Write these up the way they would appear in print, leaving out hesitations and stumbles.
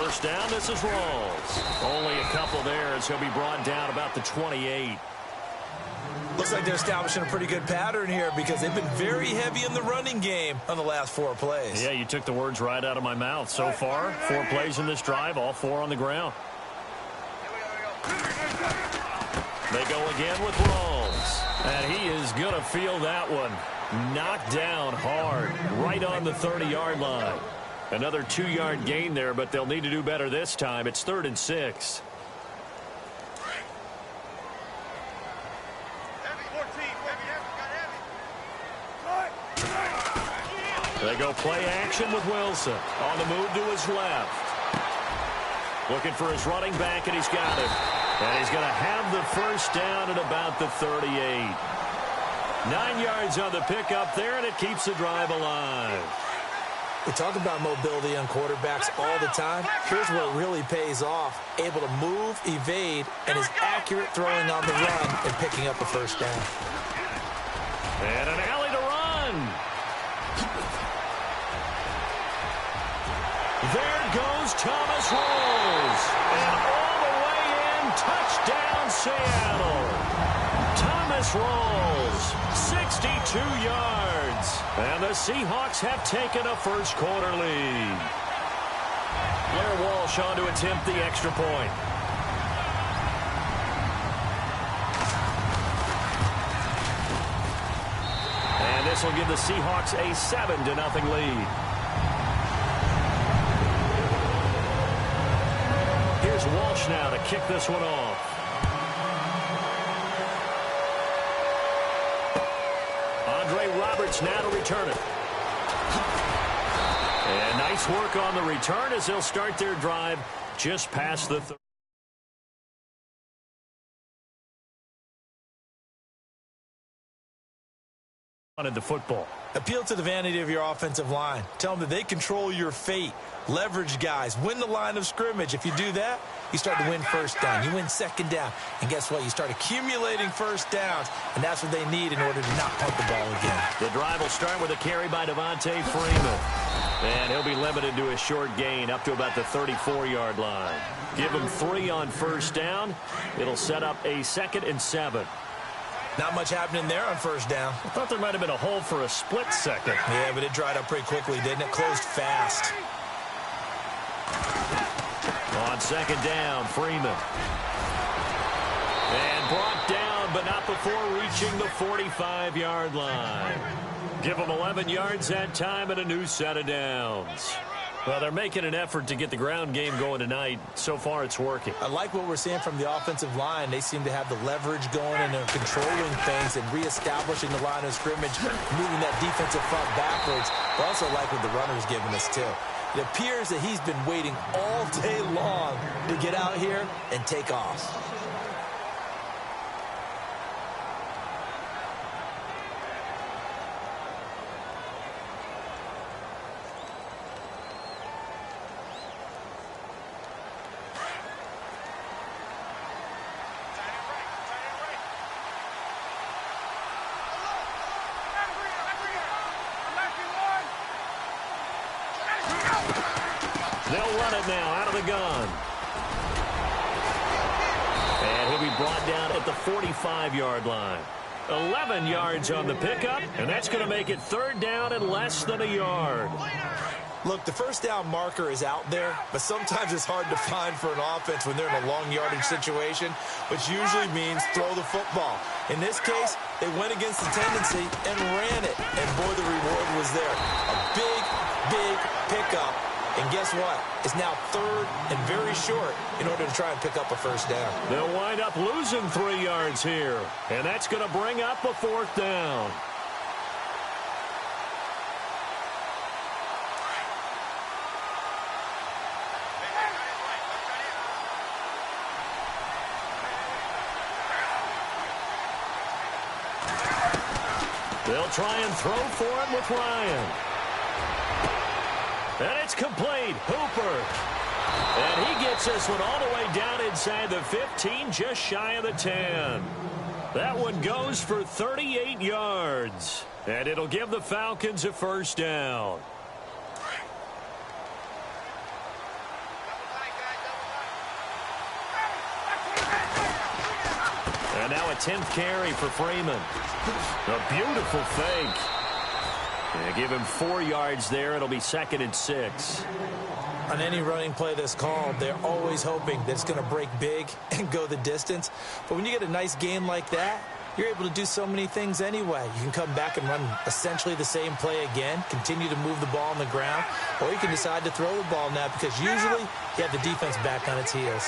First down, this is Rawls. Only a couple there as he'll be brought down about the 28. Looks like they're establishing a pretty good pattern here because they've been very heavy in the running game on the last 4 plays. Yeah, you took the words right out of my mouth. So far, 4 plays in this drive, all 4 on the ground. They go again with Rawls. And he is going to feel that one. Knocked down hard, right on the 30-yard line. Another 2-yard gain there, but they'll need to do better this time. It's 3rd and 6. They go play action with Wilson. On the move to his left. Looking for his running back, and he's got it. And he's going to have the first down at about the 38. 9 yards on the pickup there, and it keeps the drive alive. We talk about mobility on quarterbacks all the time. Here's where it really pays off. Able to move, evade, and is accurate throwing on the run and picking up a first down. And an alley to run. There goes Thomas Rawls. And all the way in, touchdown Seattle. Thomas Rawls, 62 yards. And the Seahawks have taken a first-quarter lead. Blair Walsh on to attempt the extra point. And this will give the Seahawks a 7-0 lead. Here's Walsh now to kick this one off. Roberts now to return it. And nice work on the return as they'll start their drive just past the 30. Wanted the football. Appeal to the vanity of your offensive line. Tell them that they control your fate. Leverage guys. Win the line of scrimmage. If you do that, you start to win first down. You win second down. And guess what? You start accumulating first downs. And that's what they need in order to not punt the ball again. The drive will start with a carry by Devontae Freeman. And he'll be limited to a short gain up to about the 34-yard line. Give him 3 on first down. It'll set up a 2nd and 7. Not much happening there on first down. I thought there might have been a hole for a split second. Yeah, but it dried up pretty quickly, didn't it? Closed fast. On second down, Freeman. And brought down, but not before reaching the 45-yard line. Give them 11 yards that time and a new set of downs. Well, they're making an effort to get the ground game going tonight. So far, it's working. I like what we're seeing from the offensive line. They seem to have the leverage going and they're controlling things and reestablishing the line of scrimmage, moving that defensive front backwards. But also like what the runner's giving us, too. It appears that he's been waiting all day long to get out here and take off. They'll run it now out of the gun. And he'll be brought down at the 45-yard line. 11 yards on the pickup, and that's going to make it 3rd down and less than a yard. Look, the first down marker is out there, but sometimes it's hard to find for an offense when they're in a long yardage situation, which usually means throw the football. In this case, they went against the tendency and ran it, and boy, the reward was there. A big pickup. And guess what? It's now 3rd and very short in order to try and pick up a first down. They'll wind up losing 3 yards here. And that's going to bring up a 4th down. They'll try and throw for it with Ryan. And it's complete. Hooper. And he gets this one all the way down inside the 15, just shy of the 10. That one goes for 38 yards. And it'll give the Falcons a first down. And now a 10th carry for Freeman. A beautiful fake. Yeah, give him 4 yards there. It'll be 2nd and 6. On any running play that's called, they're always hoping that it's going to break big and go the distance. But when you get a nice game like that, you're able to do so many things anyway. You can come back and run essentially the same play again, continue to move the ball on the ground, or you can decide to throw the ball now because usually you have the defense back on its heels.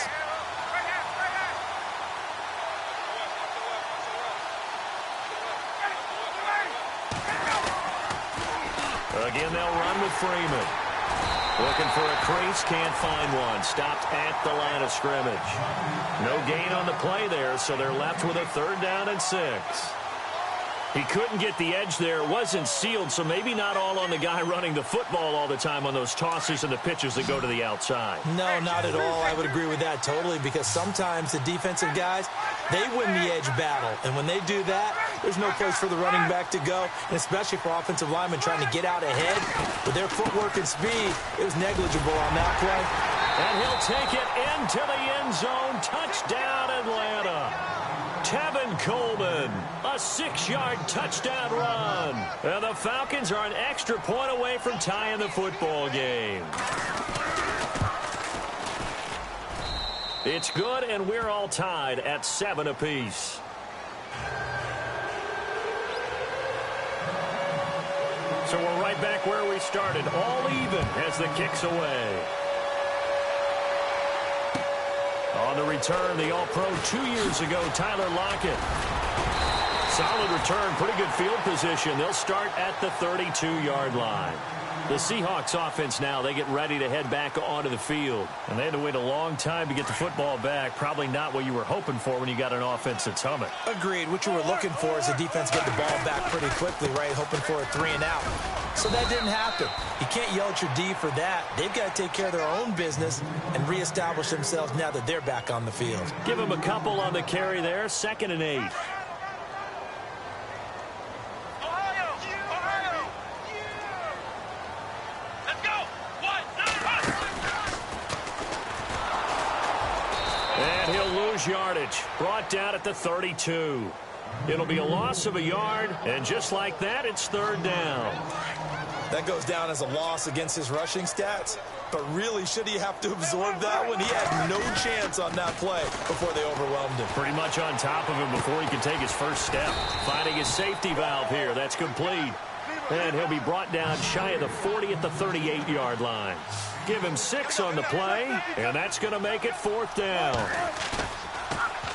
Again, they'll run with Freeman. Looking for a crease, can't find one. Stopped at the line of scrimmage. No gain on the play there, so they're left with a 3rd down and 6. He couldn't get the edge there. It wasn't sealed, so maybe not all on the guy running the football all the time on those tosses and the pitches that go to the outside. No, not at all. I would agree with that totally because sometimes the defensive guys, they win the edge battle. And when they do that, there's no place for the running back to go, and especially for offensive linemen trying to get out ahead. With their footwork and speed, it was negligible on that play. And he'll take it into the end zone. Touchdown, Atlanta. Tevin Coleman, a 6-yard touchdown run. And the Falcons are an extra point away from tying the football game. It's good, and we're all tied at 7 apiece. So we're right back where we started, all even as the kick's away. On the return, the All-Pro 2 years ago, Tyler Lockett. Solid return, pretty good field position. They'll start at the 32-yard line. The Seahawks offense now, they get ready to head back onto the field. And they had to wait a long time to get the football back. Probably not what you were hoping for when you got an offense that's humming. Agreed. What you were looking for is the defense get the ball back pretty quickly, right? Hoping for a 3 and out. So that didn't happen. You can't yell at your D for that. They've got to take care of their own business and reestablish themselves now that they're back on the field. Give them a couple on the carry there. 2nd and 8. And he'll lose yardage. Brought down at the 32. It'll be a loss of a yard, and just like that, it's 3rd down. That goes down as a loss against his rushing stats, but really, should he have to absorb that one? He had no chance on that play before they overwhelmed him. Pretty much on top of him before he could take his first step. Finding his safety valve here. That's complete. And he'll be brought down shy of the 40 at the 38-yard line. Give him 6 on the play, and that's going to make it 4th down.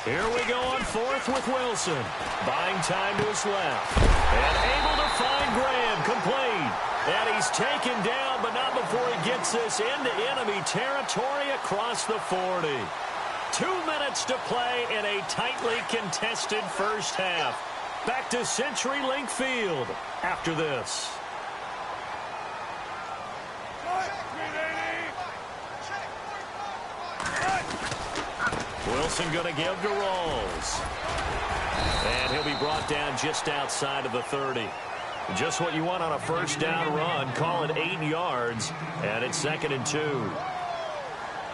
Here we go on 4th with Wilson. Buying time to his left. And able to find Graham, complete. And he's taken down, but not before he gets this into enemy territory across the 40. 2 minutes to play in a tightly contested first half. Back to CenturyLink Field after this. Wilson going to give to Rawls. And he'll be brought down just outside of the 30. Just what you want on a first down run. Call it 8 yards, and it's 2nd and 2.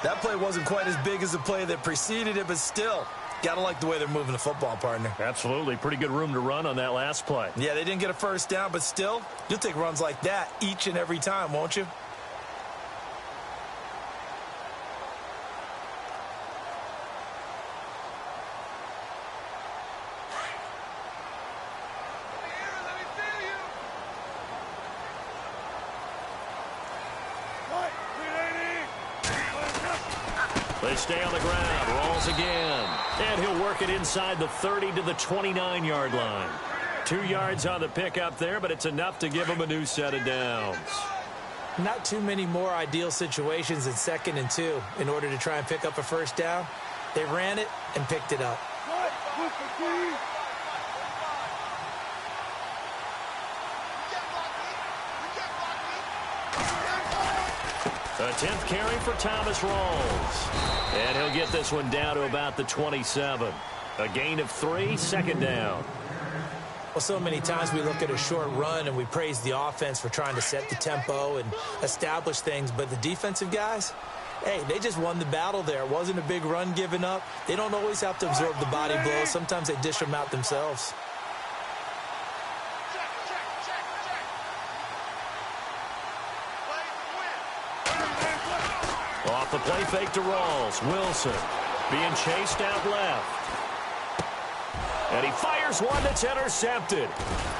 That play wasn't quite as big as the play that preceded it, but still, gotta like the way they're moving the football, partner. Absolutely. Pretty good room to run on that last play. Yeah, they didn't get a first down, but still, you'll take runs like that each and every time, won't you? They stay on the ground. Rawls again. And he'll work it inside the 30 to the 29-yard line. 2 yards on the pickup there, but it's enough to give him a new set of downs. Not too many more ideal situations in 2nd and 2 in order to try and pick up a first down. They ran it and picked it up. A 10th carry for Thomas Rawls. And he'll get this one down to about the 27. A gain of 3, 2nd down. Well, so many times we look at a short run and we praise the offense for trying to set the tempo and establish things, but the defensive guys, Hey, they just won the battle there. It wasn't a big run given up. They don't always have to absorb the body blows. Sometimes they dish them out themselves. Off the play fake to Rawls. Wilson being chased out left. And he fires one that's intercepted.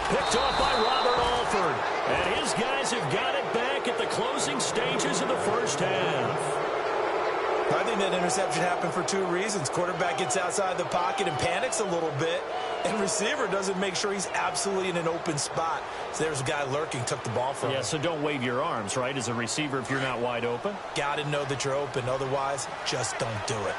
Picked off by Robert Alford. And his guys have got it back at the closing stages of the first half. I think that interception happened for two reasons. Quarterback gets outside the pocket and panics a little bit, and receiver doesn't make sure he's absolutely in an open spot. So there's a guy lurking, took the ball from him. Yeah, so don't wave your arms, right, as a receiver if you're not wide open? Got to know that you're open. Otherwise, just don't do it.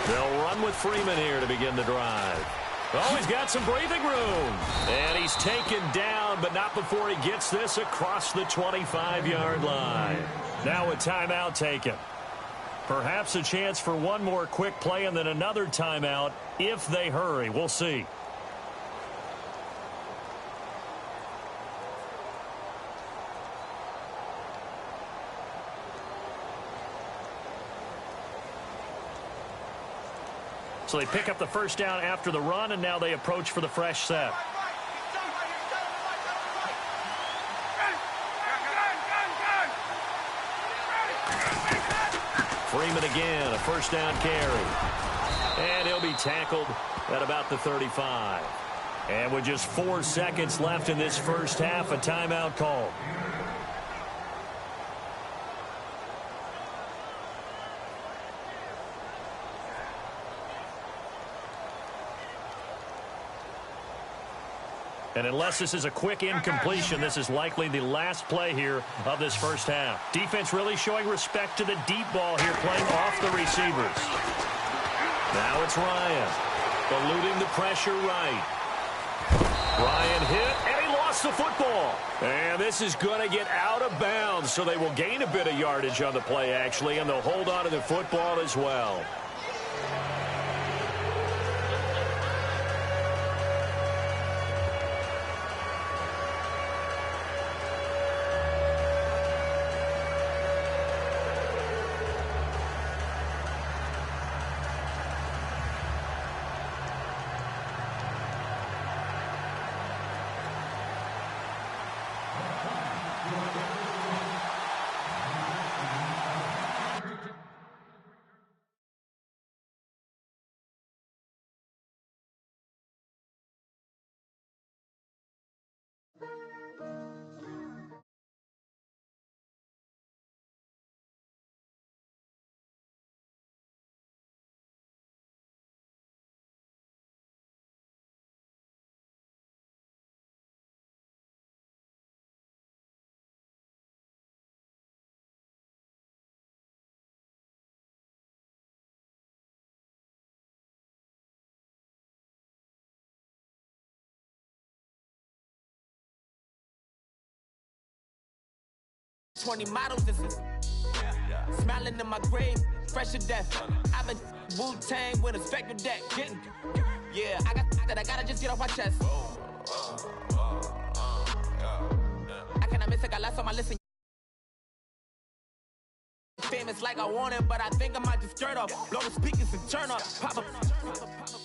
They'll run with Freeman here to begin the drive. Oh, he's got some breathing room. And he's taken down, but not before he gets this across the 25-yard line. Now a timeout taken. Perhaps a chance for one more quick play and then another timeout if they hurry. We'll see. So they pick up the first down after the run, and now they approach for the fresh set. Freeman again, a first down carry. And he'll be tackled at about the 35. And with just 4 seconds left in this first half, a timeout called. And unless this is a quick incompletion, this is likely the last play here of this first half. Defense really showing respect to the deep ball here, playing off the receivers. Now it's Ryan, eluding the pressure right. Ryan hit, and he lost the football. And this is going to get out of bounds, so they will gain a bit of yardage on the play, actually, and they'll hold on to the football as well. Models, this is smiling in my grave, fresh to death. I've been Wu-Tang with a spectral deck. I gotta just get off my chest. I cannot miss it, got less on my list. Famous like I want it, but I think I might just skirt off. Blow the speakers and turn up. Pop up.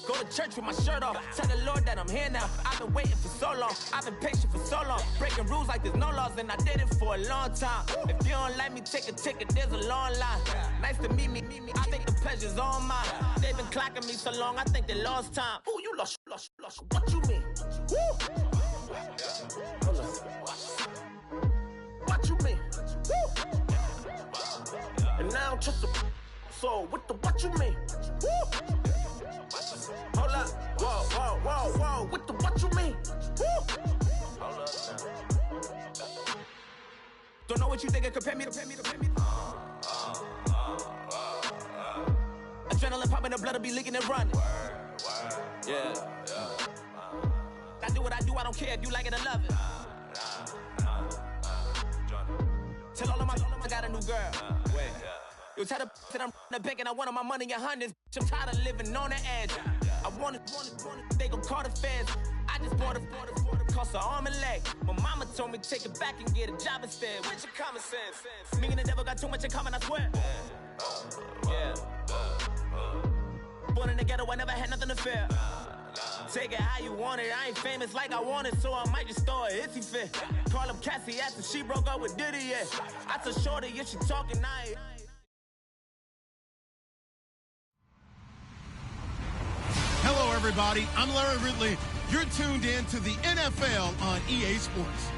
Go to church with my shirt off. Tell the Lord that I'm here now. I've been waiting for so long. I've been patient for so long. Breaking rules like there's no laws, and I did it for a long time. If you don't like me, take a ticket. There's a long line. Nice to meet me. I think the pleasure's all mine. They've been clocking me so long, I think they lost time. Ooh, you lost. What you mean? Woo! What you mean? Woo! And now trust the so what you mean? Woo! Hold up, whoa, what you mean? Woo! Hold up now. Don't know what you think, compare me to. Adrenaline popping, the blood will be leaking and running. Yeah. I do what I do, I don't care if you like it or love it. Tell all of my I got a new girl. Wait. You tell that I'm in the bank and I want all my money in hundreds. I'm tired of living on the edge. I want it, they gon' call the feds. I just bought a cost an arm and leg. My mama told me take it back and get a job instead. Where's your common sense? Me and the devil got too much in common, I swear. Yeah. Born in the ghetto, I never had nothing to fear. Take it how you want it. I ain't famous like I want it, so I might just throw it if he fit. Call him Cassie after she broke up with Diddy, yeah. I told Shorty, if she talking, I ain't. Hello, everybody. I'm Larry Ridley. You're tuned in to the NFL on EA Sports.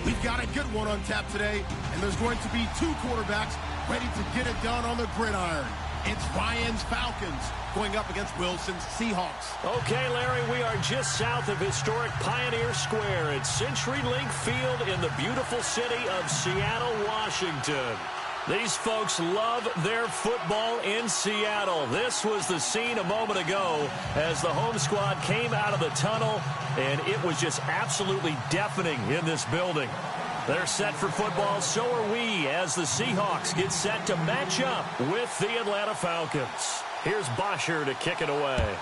We've got a good one on tap today, and there's going to be two quarterbacks ready to get it done on the gridiron. It's Ryan's Falcons going up against Wilson's Seahawks. Okay, Larry, we are just south of historic Pioneer Square at CenturyLink Field in the beautiful city of Seattle, Washington. These folks love their football in Seattle. This was the scene a moment ago as the home squad came out of the tunnel, and it was just absolutely deafening in this building. They're set for football, so are we, as the Seahawks get set to match up with the Atlanta Falcons. Here's Bosher to kick it away.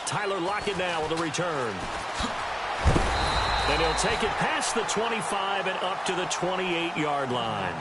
Tyler Lockett now with a return. And he'll take it past the 25 and up to the 28-yard line.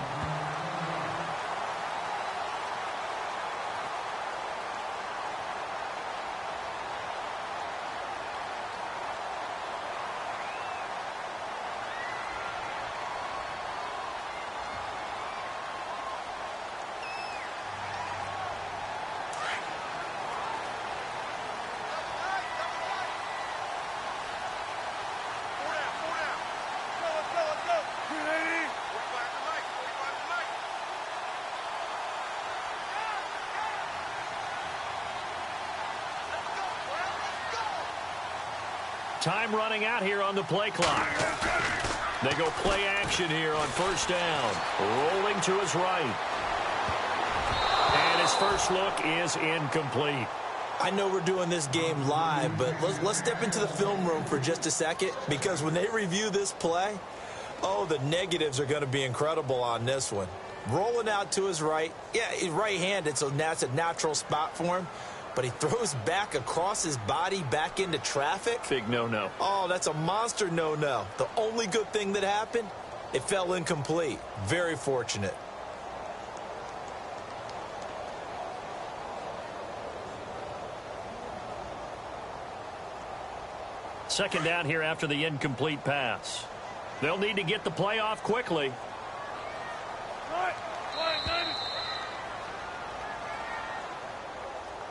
Time running out here on the play clock. They go play action here on first down. Rolling to his right. And his first look is incomplete. I know we're doing this game live, but let's step into the film room for just a second, because when they review this play, oh, the negatives are going to be incredible on this one. Rolling out to his right. Yeah, he's right-handed, so that's a natural spot for him. But he throws back across his body back into traffic. Big no-no. Oh, that's a monster no-no. The only good thing that happened, it fell incomplete. Very fortunate. Second down here after the incomplete pass. They'll need to get the play off quickly.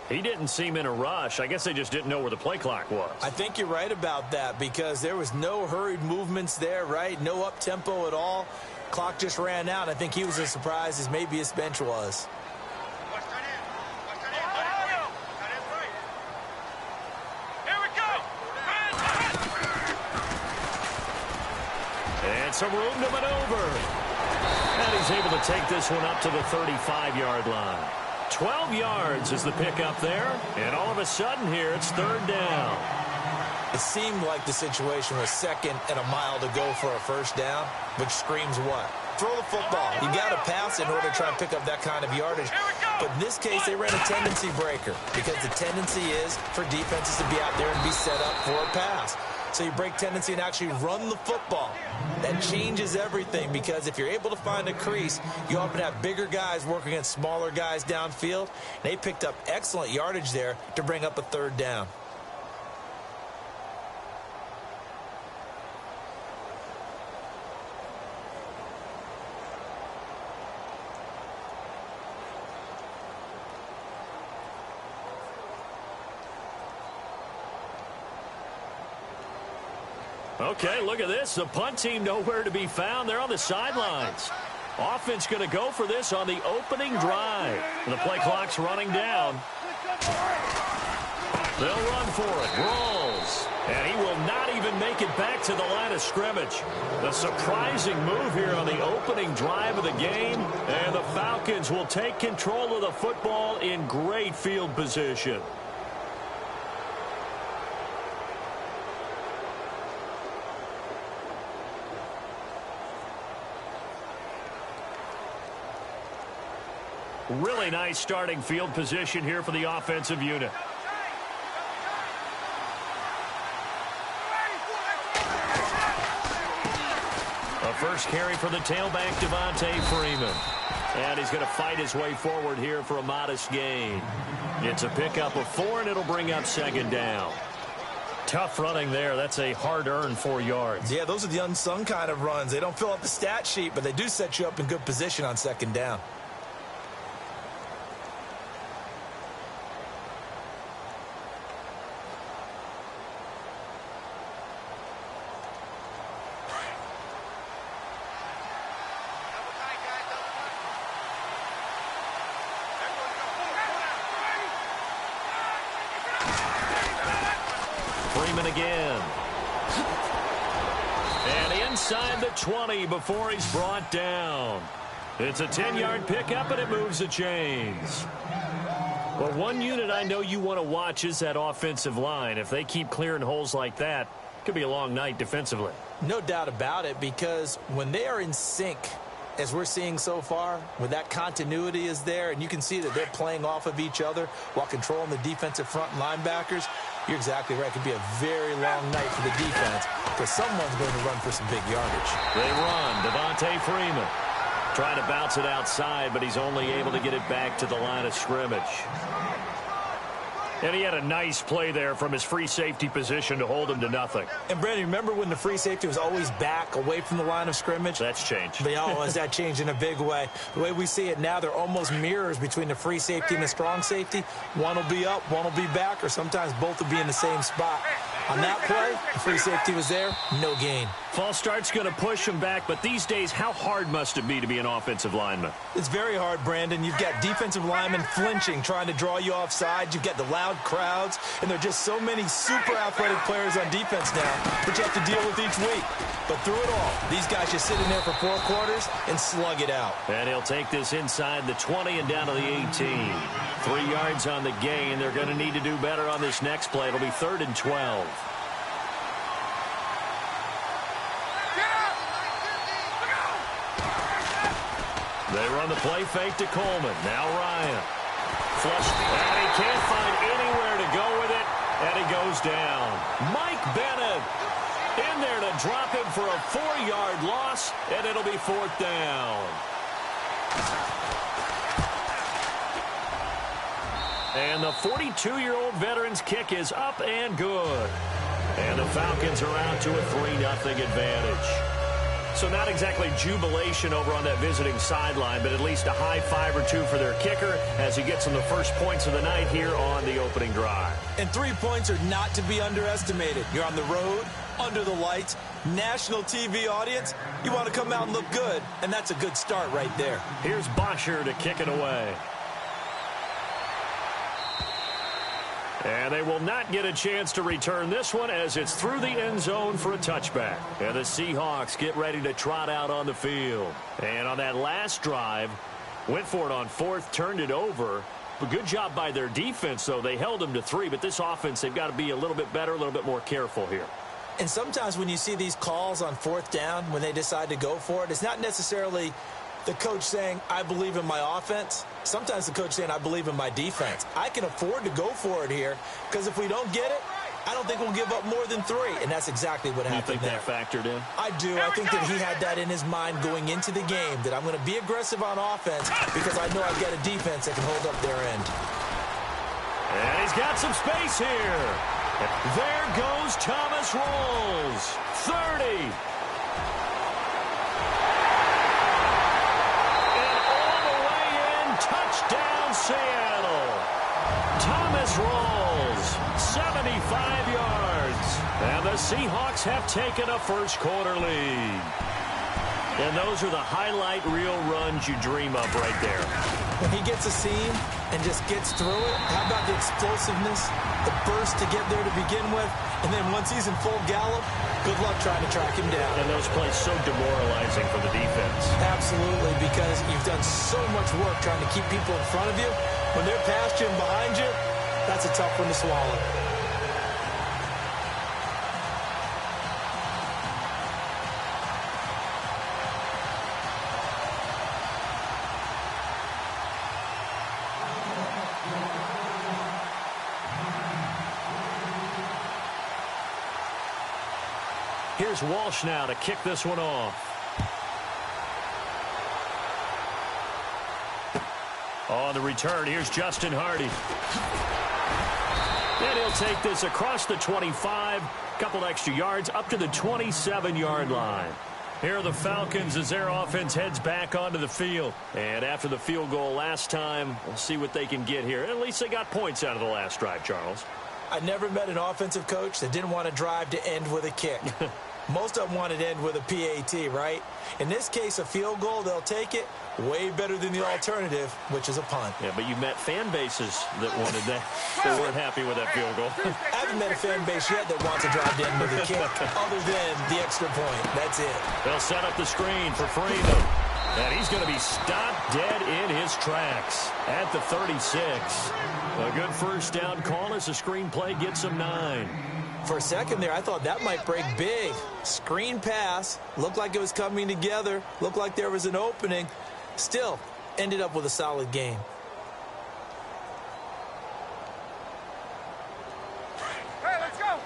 He didn't seem in a rush. I guess they just didn't know where the play clock was. I think you're right about that, because there was no hurried movements there, right? No up-tempo at all. Clock just ran out. I think he was as surprised as maybe his bench was. And some room to maneuver. And he's able to take this one up to the 35-yard line. 12 yards is the pickup there, and all of a sudden here it's third down. It seemed like the situation was second and a mile to go for a first down, which screams what? Throw the football. You got to pass in order to try and pick up that kind of yardage. But in this case, they ran a tendency breaker, because the tendency is for defenses to be out there and be set up for a pass. So you break tendency and actually run the football. That changes everything, because if you're able to find a crease, you often have bigger guys working against smaller guys downfield. They picked up excellent yardage there to bring up a third down. Okay, look at this. The punt team nowhere to be found. They're on the sidelines. Offense going to go for this on the opening drive. And the play clock's running down. They'll run for it. Rolls. And he will not even make it back to the line of scrimmage. The surprising move here on the opening drive of the game. And the Falcons will take control of the football in great field position. Really nice starting field position here for the offensive unit. first carry for the tailback, Devontae Freeman. And he's going to fight his way forward here for a modest gain. It's a pickup of 4, and it'll bring up second down. Tough running there. That's a hard-earned 4 yards. Yeah, those are the unsung kind of runs. They don't fill up the stat sheet, but they do set you up in good position on second down. Freeman again. And inside the 20 before he's brought down. It's a 10-yard pickup, and it moves the chains. Well, one unit I know you want to watch is that offensive line. If they keep clearing holes like that, it could be a long night defensively. No doubt about it, because when they are in sync, as we're seeing so far, when that continuity is there, and you can see that they're playing off of each other while controlling the defensive front linebackers, you're exactly right. It could be a very long night for the defense because someone's going to run for some big yardage. They run. Devontae Freeman trying to bounce it outside, but he's only able to get it back to the line of scrimmage. And he had a nice play there from his free safety position to hold him to nothing. And, Brandon, remember when the free safety was always back away from the line of scrimmage? That's changed. That changed in a big way. The way we see it now, they're almost mirrors between the free safety and the strong safety. One will be up, one will be back, or sometimes both will be in the same spot. On that play, the free safety was there, no gain. False start's going to push him back, but these days, how hard must it be to be an offensive lineman? It's very hard, Brandon. You've got defensive linemen flinching, trying to draw you offside. You've got the loud crowds, and there are just so many super athletic players on defense now that you have to deal with each week. But through it all, these guys just sit in there for 4 quarters and slug it out. And he'll take this inside the 20 and down to the 18. 3 yards on the gain. They're going to need to do better on this next play. It'll be 3rd and 12. They run the play fake to Coleman. Now Ryan. Flush. And he can't find anywhere to go with it. And he goes down. Mike Bennett in there to drop him for a 4-yard loss. And it'll be 4th down. And the 42-year-old veteran's kick is up and good. And the Falcons are out to a 3-0 advantage. So not exactly jubilation over on that visiting sideline, but at least a high 5 or 2 for their kicker as he gets them the first points of the night here on the opening drive. And 3 points are not to be underestimated. You're on the road, under the lights, national TV audience. You want to come out and look good, and that's a good start right there. Here's Bosher to kick it away. And they will not get a chance to return this one as it's through the end zone for a touchback. And the Seahawks get ready to trot out on the field. And on that last drive, went for it on 4th, turned it over. But good job by their defense, though. They held them to 3, but this offense, they've got to be a little bit better, a little bit more careful here. And sometimes when you see these calls on 4th down, when they decide to go for it, it's not necessarily the coach saying, I believe in my offense. Sometimes the coach saying, I believe in my defense. I can afford to go for it here because if we don't get it, I don't think we'll give up more than 3. And that's exactly what happened there. You think that factored in? I do. I think that he had that in his mind going into the game, that I'm going to be aggressive on offense because I know I've got a defense that can hold up their end. And he's got some space here. There goes Thomas Rolls. 30. Touchdown, Seattle. Thomas Rolls, 75 yards. And the Seahawks have taken a first-quarter lead. And those are the highlight reel runs you dream of right there. When he gets a seam and just gets through it, how about the explosiveness, the burst to get there to begin with, and then once he's in full gallop, good luck trying to track him down. And those plays so demoralizing for the defense. Absolutely, because you've done so much work trying to keep people in front of you. When they're past you and behind you, that's a tough one to swallow. Here's Walsh now to kick this one off. On the return, here's Justin Hardy. And he'll take this across the 25, couple extra yards, up to the 27-yard line. Here are the Falcons as their offense heads back onto the field. And after the field goal last time, we'll see what they can get here. At least they got points out of the last drive, Charles. I never met an offensive coach that didn't want to drive to end with a kick. Most of them wanted to end with a PAT, right? In this case, a field goal, they'll take it. Way better than the alternative, which is a punt. Yeah, but you met fan bases that wanted that. They weren't happy with that field goal. I haven't met a fan base yet that wants to drive to end with a kick, other than the extra point. That's it. They'll set up the screen for Freeman. And he's going to be stopped dead in his tracks at the 36. A good first down call as the screenplay gets him 9. For a second there, I thought that might break big. Screen pass. Looked like it was coming together. Looked like there was an opening. Still, ended up with a solid game. Hey, let's go.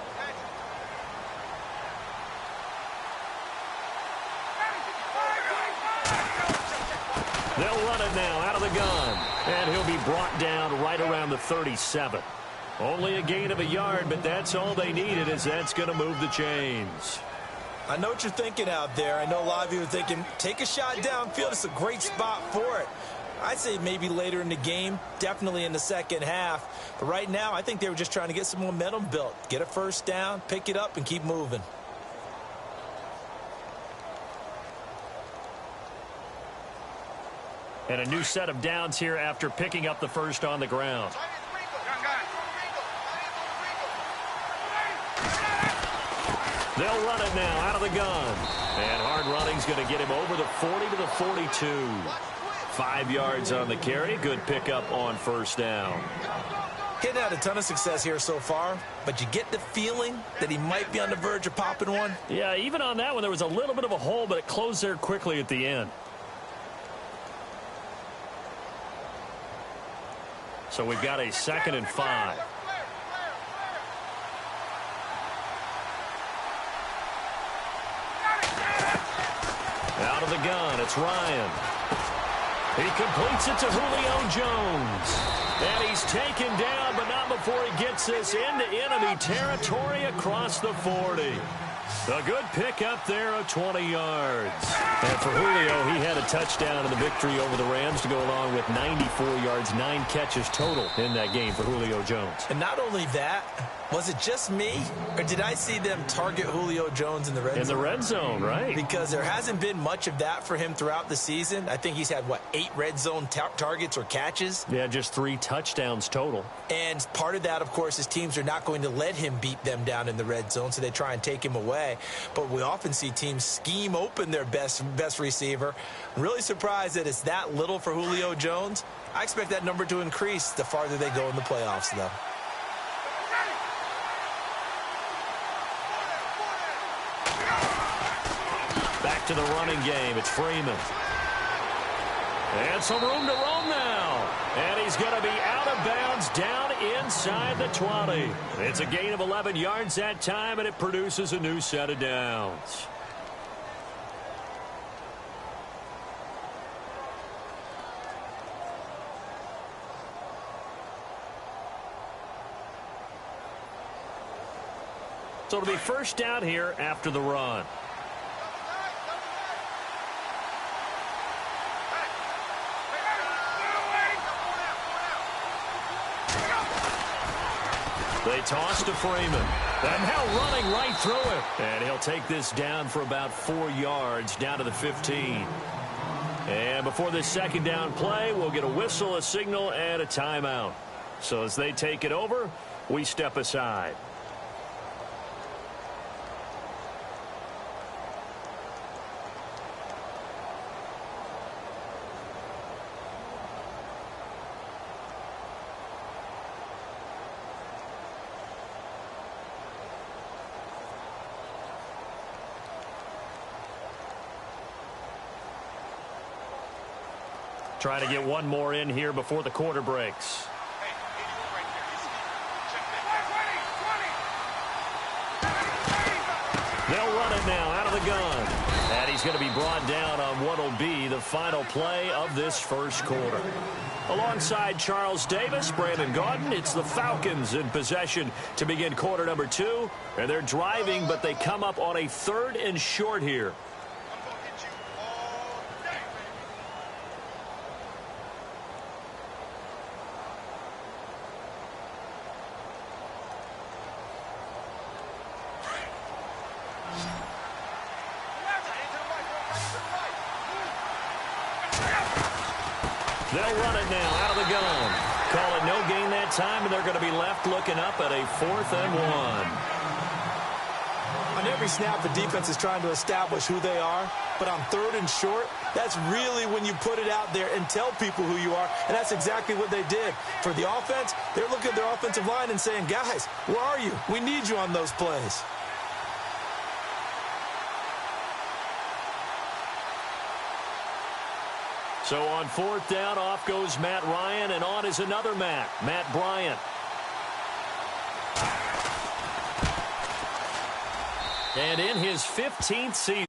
They'll run it now out of the gun. And he'll be brought down right around the 37. Only a gain of a yard, but that's all they needed, as that's going to move the chains. I know what you're thinking out there. I know a lot of you are thinking, take a shot downfield. It's a great spot for it. I'd say maybe later in the game, definitely in the second half. But right now, I think they were just trying to get some momentum built. Get a first down, pick it up, and keep moving. And a new set of downs here after picking up the first on the ground. They'll run it now out of the gun. And hard running's going to get him over the 40 to the 42. 5 yards on the carry. Good pickup on first down. Getting out a ton of success here so far, but you get the feeling that he might be on the verge of popping one. Yeah, even on that one, there was a little bit of a hole, but it closed there quickly at the end. So we've got a 2nd and 5. Out of the gun, it's Ryan. He completes it to Julio Jones. And he's taken down, but not before he gets this into enemy territory across the 40. A good pickup there of 20 yards. And for Julio, he had a touchdown in the victory over the Rams to go along with 94 yards, 9 catches total in that game for Julio Jones. And not only that, was it just me, or did I see them target Julio Jones in the red zone? In the red zone, right. Because there hasn't been much of that for him throughout the season. I think he's had, 8 red zone targets or catches? Yeah, just 3 touchdowns total. And part of that, of course, is teams are not going to let him beat them down in the red zone, so they try and take him away. But we often see teams scheme open their best receiver. I'm really surprised that it's that little for Julio Jones. I expect that number to increase the farther they go in the playoffs, though. Back to the running game. It's Freeman. And some room to roam now. And he's going to be out of bounds down inside the 20. It's a gain of 11 yards that time, and it produces a new set of downs. So it'll be first down here after the run. They toss to Freeman. And now running right through it. And he'll take this down for about 4 yards down to the 15. And before this second down play, we'll get a whistle, a signal, and a timeout. So as they take it over, we step aside. Trying to get one more in here before the quarter breaks. They'll run it now out of the gun. And he's going to be brought down on what will be the final play of this first quarter. Alongside Charles Davis, Brandon Gaudin, it's the Falcons in possession to begin quarter number 2. And they're driving, but they come up on a 3rd and short here. They'll run it now out of the gun. Call it no gain that time, and they're going to be left looking up at a 4th and 1. On every snap, the defense is trying to establish who they are. But on 3rd and short, that's really when you put it out there and tell people who you are. And that's exactly what they did. For the offense, they're looking at their offensive line and saying, guys, where are you? We need you on those plays. So on 4th down, off goes Matt Ryan, and on is another Matt Bryant. And in his 15th season.